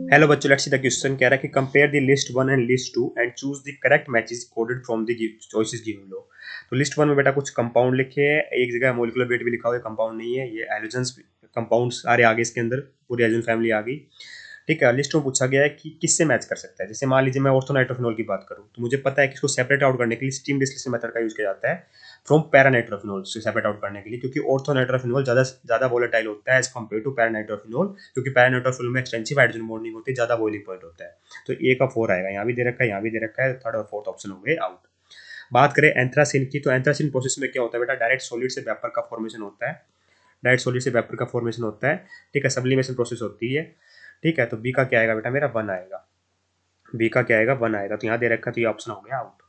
Hello बच्चों, let's see the question कह रहा है कि compare the list 1 and list 2 and choose the correct matches coded from the choices given below. तो list 1 में बेटा कुछ कंपाउंड लिखे हैं, एक जगह मोलिकुलर वेट भी लिखा हुआ है, कंपाउंड नहीं है, ये एलोजेंस कंपाउंड्स आ रहे आगे इसके अंदर, पूरी एलोजेन फैमिली आ गई। ठीक है, लिस्ट में पूछा गया है कि किससे मैच कर सकता है। जैसे मान लीजिए मैं ऑर्थोनाइट्रोफिनॉल की बात करूं तो मुझे पता है कि इसको सेपरेट आउट करने के लिए स्टीम डिस्टिलेशन मेथड का यूज किया जाता है फ्रॉम पैरानाइट्रोफिनॉल से सेपरेट आउट करने के लिए, क्योंकि ऑर्थोनाइट्रोफिनॉल ज्यादा वोलेटाइल होता है एज कम्पेयर टू पैरानाइट्रोफिनॉल, क्योंकि पैरानाइट्रोफिनॉल में एक्सटेंसिव हाइड्रोजन बॉन्डिंग होती है, ज्यादा बॉइलिंग पॉइंट होता है। तो ए का 4 आएगा, यहाँ भी दे रखा है, यहाँ भी दे रखा है, थर्ड और फोर्थ ऑप्शन हो गए आउट। बात करें एंथ्रासिन की, तो एंथ्रासिन प्रोसेस में क्या होता है बेटा, डायरेक्ट सॉलिड से वेपर का फॉर्मेशन होता है, डायरेक्ट सॉलिड से वेपर का फॉर्मेशन होता है। ठीक है, सब्लिमेशन प्रोसेस होती है। ठीक है, तो बी का क्या आएगा बेटा, मेरा 1 आएगा। बी का क्या आएगा, 1 आएगा, तो यहाँ दे रखा है, तो ये ऑप्शन हो गया आउट।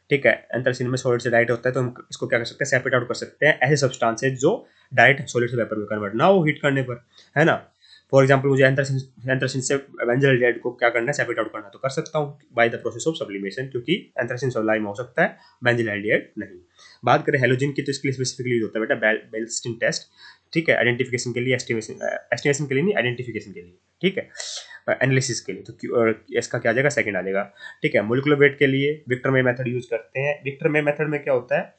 ठीक है, एंथ्रासिन में सॉलिड से डायरेक्ट होता है, तो हम इसको क्या कर सकते हैं, सेपरेट आउट कर सकते हैं ऐसे सब्सटेंसेस जो डायरेक्ट सॉलिड से वेपर में कन्वर्ट ना हो हीट करने पर, है ना। फॉर एग्जाम्पल मुझे एंथ्रासिन से बेंजल एल्डिहाइड को क्या करना है, सेपरेट आउट करना है, तो कर सकता हूँ by the process of sublimation, क्योंकि एंथ्रासिन सब्लाइम हो सकता है, बेंजल एल्डिहाइड नहीं। बात करें हेलोजन की, तो इसके लिए स्पेसिफिकली यूज होता है बेटा बेल्स्टिन टेस्ट। ठीक है, आइडेंटिफिकेशन के लिए, एस्टिमेशन के लिए नहीं, आइडेंटिफिकेशन के लिए। ठीक है, एनालिसिस के लिए, तो इसका क्या आ जाएगा, सेकंड आ जाएगा। ठीक है, मोलिकुलर वेट के लिए विक्टर मे मेथड यूज करते हैं। विक्टर मे मेथड में क्या होता है,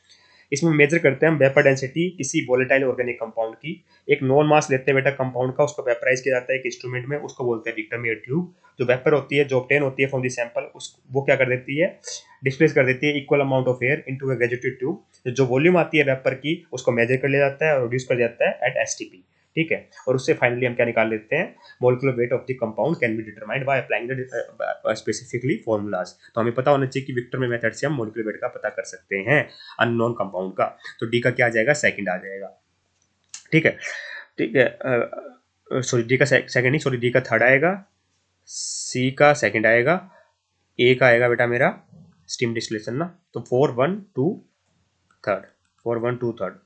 इसमें मेजर करते हैं हम वेपर डेंसिटी किसी वोलेटाइल ऑर्गेनिक कंपाउंड की। एक नॉन मास लेते हैं बेटा कंपाउंड का, उसको वेपराइज किया जाता है एक इंस्ट्रूमेंट में, उसको बोलते हैं विक्टर मे ट्यूब। जो वेपर होती है, जो ऑब्टेन होती है फ्रॉम द सैंपल, उस वो क्या कर देती है, डिस्प्लेस कर देती है equal amount of air into a graduated tube. जो वॉल्यूम आती है वेपर की, उसको मेजर कर लिया जाता है और रिड्यूस कर दिया जाता है एट एसटीपी। ठीक है, और उससे फाइनली हम क्या निकाल लेते हैं, molecular weight of the compound can be determined by applying the specifically formulas. तो हमें पता होना चाहिए कि विक्टर मे मेथड से हम मोलिकुलर वेट का पता कर सकते हैं अननोन कंपाउंड का। तो डी का क्या आ जाएगा, सेकंड आ जाएगा। ठीक है, ठीक है, सॉरी डी का सेकंड नहीं, सॉरी डी का थर्ड आएगा, सी का सेकंड आएगा, ए का आएगा बेटा मेरा स्टीम डिस्टिलेशन ना। तो 4 1 2 थर्ड, 4 1 2 थर्ड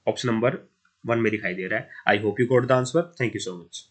ऑप्शन नंबर 1 में दिखाई दे रहा है। I hope you got the answer, thank you so much.